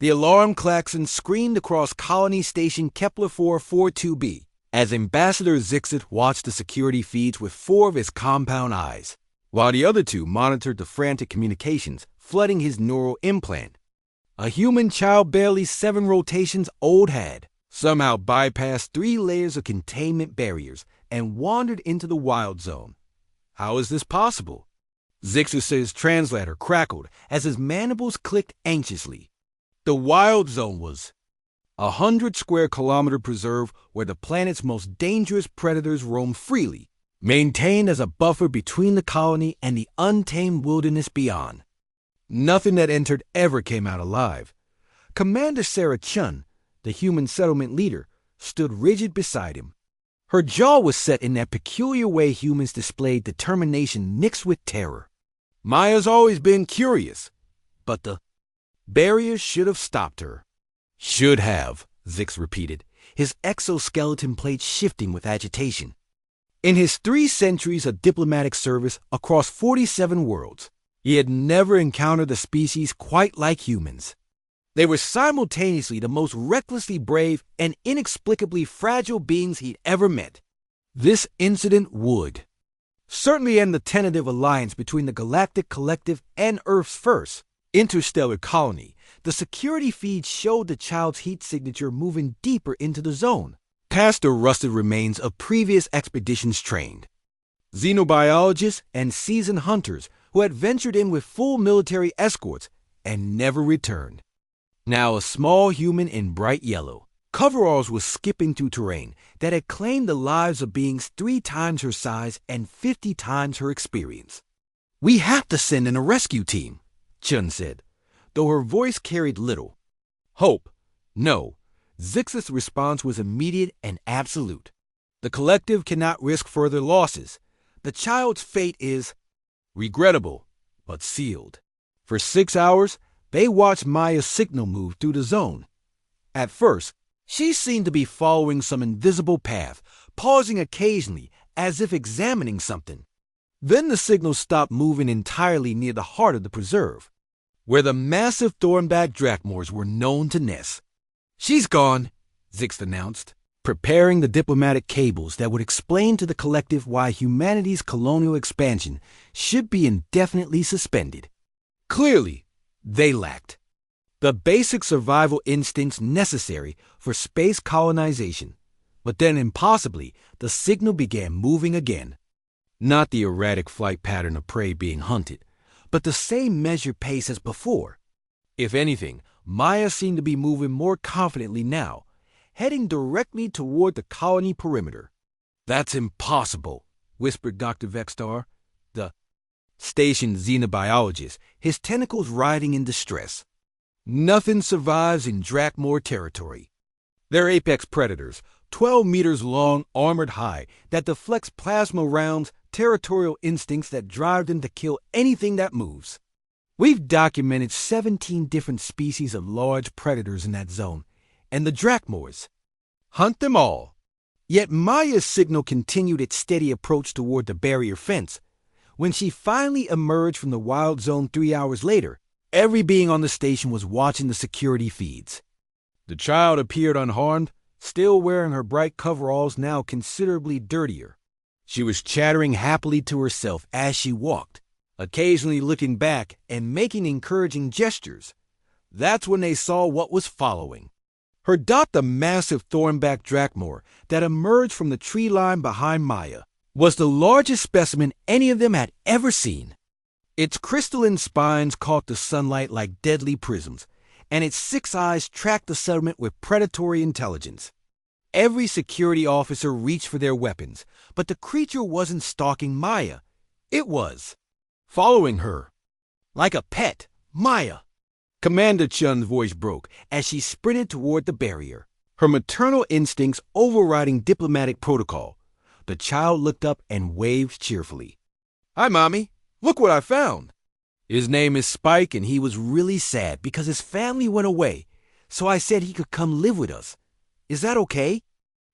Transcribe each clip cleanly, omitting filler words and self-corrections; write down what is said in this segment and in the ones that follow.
The alarm klaxon screamed across Colony Station Kepler 442b as Ambassador Zixit watched the security feeds with four of his compound eyes, while the other two monitored the frantic communications flooding his neural implant. A human child barely 7 rotations old had somehow bypassed 3 layers of containment barriers and wandered into the wild zone. How is this possible? Zixit's translator crackled as his mandibles clicked anxiously. The wild zone was a 100-square-kilometer preserve where the planet's most dangerous predators roam freely, maintained as a buffer between the colony and the untamed wilderness beyond. Nothing that entered ever came out alive. Commander Sarah Chun, the human settlement leader, stood rigid beside him. Her jaw was set in that peculiar way humans displayed determination mixed with terror. Maya's always been curious, but the barrier should have stopped her. Should have, Zix repeated, his exoskeleton plate shifting with agitation. In his 3 centuries of diplomatic service across 47 worlds, he had never encountered a species quite like humans. They were simultaneously the most recklessly brave and inexplicably fragile beings he'd ever met. This incident would certainly end the tentative alliance between the Galactic Collective and Earth's first interstellar colony. The security feed showed the child's heat signature moving deeper into the zone, past the rusted remains of previous expeditions trained xenobiologists and seasoned hunters who had ventured in with full military escorts and never returned. Now a small human in bright yellow coveralls was skipping through terrain that had claimed the lives of beings 3 times her size and 50 times her experience. "We have to send in a rescue team," Chun said, though her voice carried little hope. No, Zix's response was immediate and absolute. The collective cannot risk further losses. The child's fate is regrettable, but sealed. For 6 hours, they watched Maya's signal move through the zone. At first, she seemed to be following some invisible path, pausing occasionally as if examining something. Then the signal stopped moving entirely near the heart of the preserve, where the massive thornback drachmors were known to nest. "She's gone," Zix announced, preparing the diplomatic cables that would explain to the collective why humanity's colonial expansion should be indefinitely suspended. Clearly, they lacked the basic survival instincts necessary for space colonization. But then impossibly, the signal began moving again. Not the erratic flight pattern of prey being hunted, but the same measured pace as before. If anything, Maya seemed to be moving more confidently now, heading directly toward the colony perimeter. "That's impossible," whispered Dr. Vextar, the station xenobiologist, his tentacles writhing in distress. "Nothing survives in Drachmor territory. They're apex predators, 12 meters long, armored high, that deflects plasma rounds, territorial instincts that drive them to kill anything that moves. We've documented 17 different species of large predators in that zone, and the Drachmors hunt them all." Yet Maya's signal continued its steady approach toward the barrier fence. When she finally emerged from the wild zone 3 hours later, every being on the station was watching the security feeds. The child appeared unharmed, still wearing her bright coveralls, now considerably dirtier. She was chattering happily to herself as she walked, occasionally looking back and making encouraging gestures. That's when they saw what was following. Her dot, the massive thornback drachmor that emerged from the tree line behind Maya, was the largest specimen any of them had ever seen. Its crystalline spines caught the sunlight like deadly prisms, and its 6 eyes tracked the settlement with predatory intelligence. Every security officer reached for their weapons, but the creature wasn't stalking Maya. It was following her. Like a pet, Maya. Commander Chun's voice broke as she sprinted toward the barrier, her maternal instincts overriding diplomatic protocol. The child looked up and waved cheerfully. "Hi, Mommy. Look what I found." "His name is Spike, and he was really sad because his family went away, so I said he could come live with us. Is that okay?"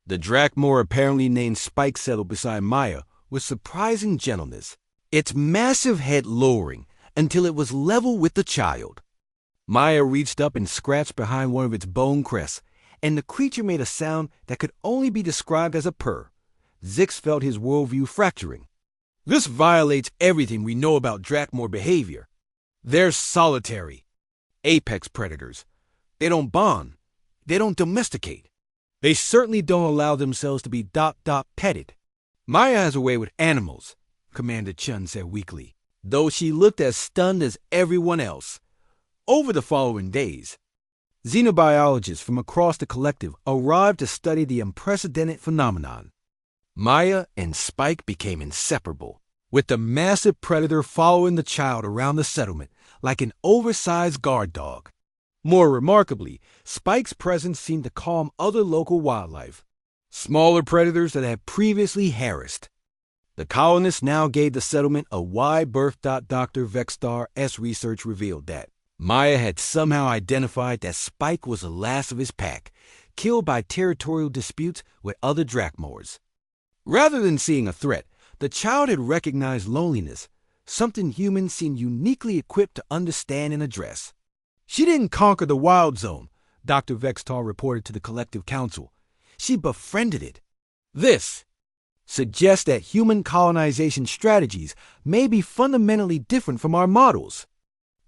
The Drachmor, apparently named Spike, settled beside Maya with surprising gentleness, its massive head lowering until it was level with the child. Maya reached up and scratched behind one of its bone crests, and the creature made a sound that could only be described as a purr. Zix felt his worldview fracturing. This violates everything we know about Drakmor behavior. They're solitary, apex predators. They don't bond. They don't domesticate. They certainly don't allow themselves to be petted. Maya has a way with animals, Commander Chun said weakly, though she looked as stunned as everyone else. Over the following days, xenobiologists from across the collective arrived to study the unprecedented phenomenon. Maya and Spike became inseparable, with the massive predator following the child around the settlement like an oversized guard dog. More remarkably, Spike's presence seemed to calm other local wildlife, smaller predators that had previously harassed. The colonists now gave the settlement a wide berth. Dr. Vextar S. research revealed that Maya had somehow identified that Spike was the last of his pack, killed by territorial disputes with other Drakmors. Rather than seeing a threat, the child had recognized loneliness, something humans seemed uniquely equipped to understand and address. She didn't conquer the wild zone, Dr. Vextar reported to the Collective Council. She befriended it. This suggests that human colonization strategies may be fundamentally different from our models.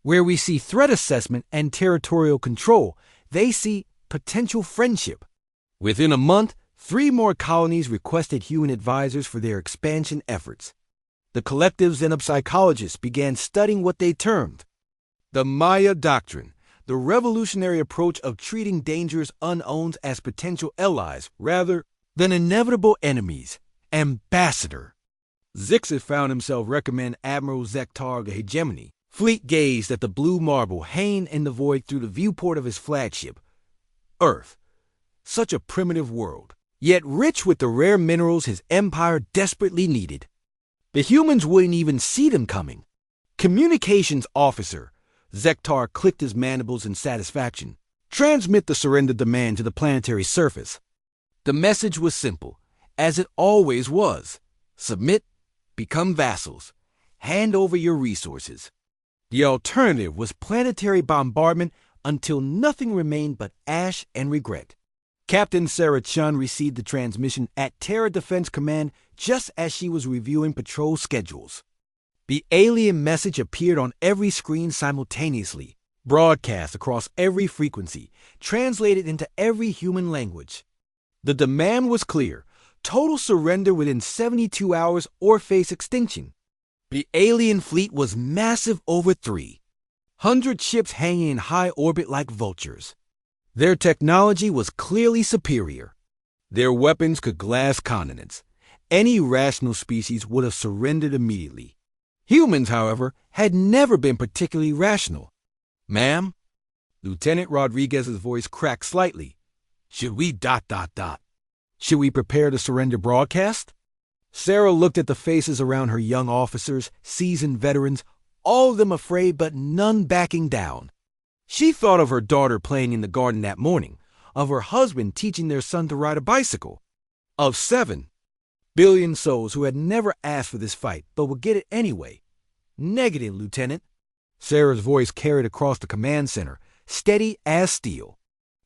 Where we see threat assessment and territorial control, they see potential friendship. Within a month, 3 more colonies requested human advisors for their expansion efforts. The collective's xenopsychologists began studying what they termed the Maya Doctrine, the revolutionary approach of treating dangerous unknowns as potential allies rather than inevitable enemies. Ambassador. Zix had found himself recommend Admiral Zektar the Hegemony. Fleet gazed at the blue marble hanging in the void through the viewport of his flagship. Earth. Such a primitive world, yet rich with the rare minerals his empire desperately needed. The humans wouldn't even see them coming. Communications officer. Zektar clicked his mandibles in satisfaction. Transmit the surrender demand to the planetary surface. The message was simple, as it always was. Submit, become vassals, hand over your resources. The alternative was planetary bombardment until nothing remained but ash and regret. Captain Sarah Chun received the transmission at Terra Defense Command just as she was reviewing patrol schedules. The alien message appeared on every screen simultaneously, broadcast across every frequency, translated into every human language. The demand was clear: total surrender within 72 hours or face extinction. The alien fleet was massive over 300 ships hanging in high orbit like vultures. Their technology was clearly superior. Their weapons could glass continents. Any rational species would have surrendered immediately. Humans, however, had never been particularly rational. Ma'am? Lieutenant Rodriguez's voice cracked slightly. Should we ... Should we prepare to surrender broadcast? Sarah looked at the faces around her young officers, seasoned veterans, all of them afraid but none backing down. She thought of her daughter playing in the garden that morning, of her husband teaching their son to ride a bicycle, of 7 billion souls who had never asked for this fight but would get it anyway. Negative, Lieutenant. Sarah's voice carried across the command center, steady as steel.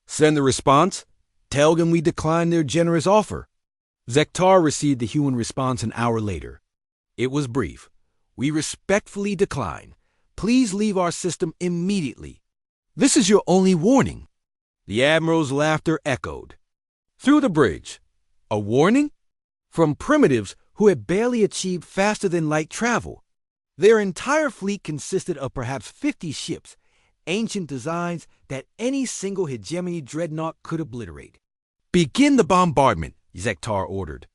Send the response. Tell them we declined their generous offer. Zektar received the human response an hour later. It was brief. We respectfully decline. Please leave our system immediately. This is your only warning. The Admiral's laughter echoed. Through the bridge. A warning? From primitives who had barely achieved faster-than-light travel. Their entire fleet consisted of perhaps 50 ships, ancient designs that any single hegemony dreadnought could obliterate. Begin the bombardment, Zektar ordered.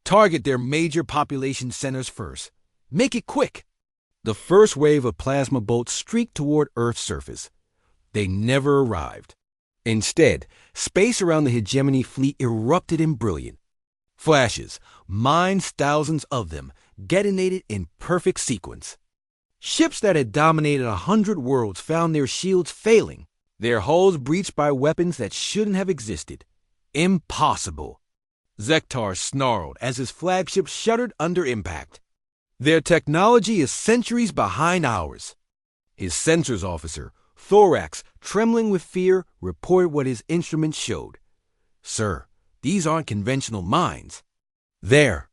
Target their major population centers first. Make it quick. The first wave of plasma bolts streaked toward Earth's surface. They never arrived. Instead, space around the hegemony fleet erupted in brilliant flashes, mines thousands of them, detonated in perfect sequence. Ships that had dominated 100 worlds found their shields failing, their hulls breached by weapons that shouldn't have existed. Impossible. Zektar snarled as his flagship shuddered under impact. Their technology is centuries behind ours. His sensors officer, Thorax, trembling with fear, reported what his instruments showed. "Sir, these aren't conventional mines. They're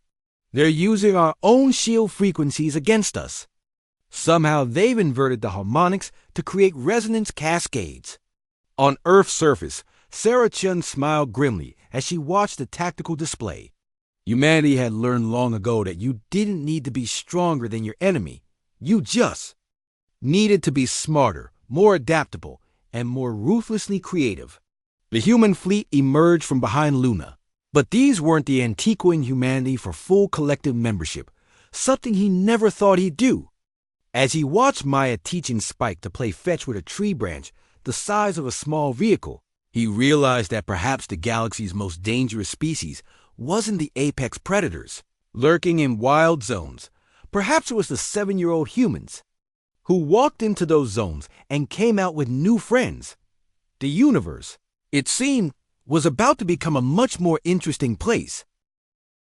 using our own shield frequencies against us. Somehow they've inverted the harmonics to create resonance cascades." On Earth's surface, Sarah Chun smiled grimly as she watched the tactical display. Humanity had learned long ago that you didn't need to be stronger than your enemy. You just needed to be smarter, more adaptable, and more ruthlessly creative. The human fleet emerged from behind Luna. But these weren't the Antiquan humanity for full collective membership, something he never thought he'd do. As he watched Maya teaching Spike to play fetch with a tree branch the size of a small vehicle, he realized that perhaps the galaxy's most dangerous species wasn't the apex predators lurking in wild zones. Perhaps it was the 7-year-old humans who walked into those zones and came out with new friends. The universe, it seemed, was about to become a much more interesting place.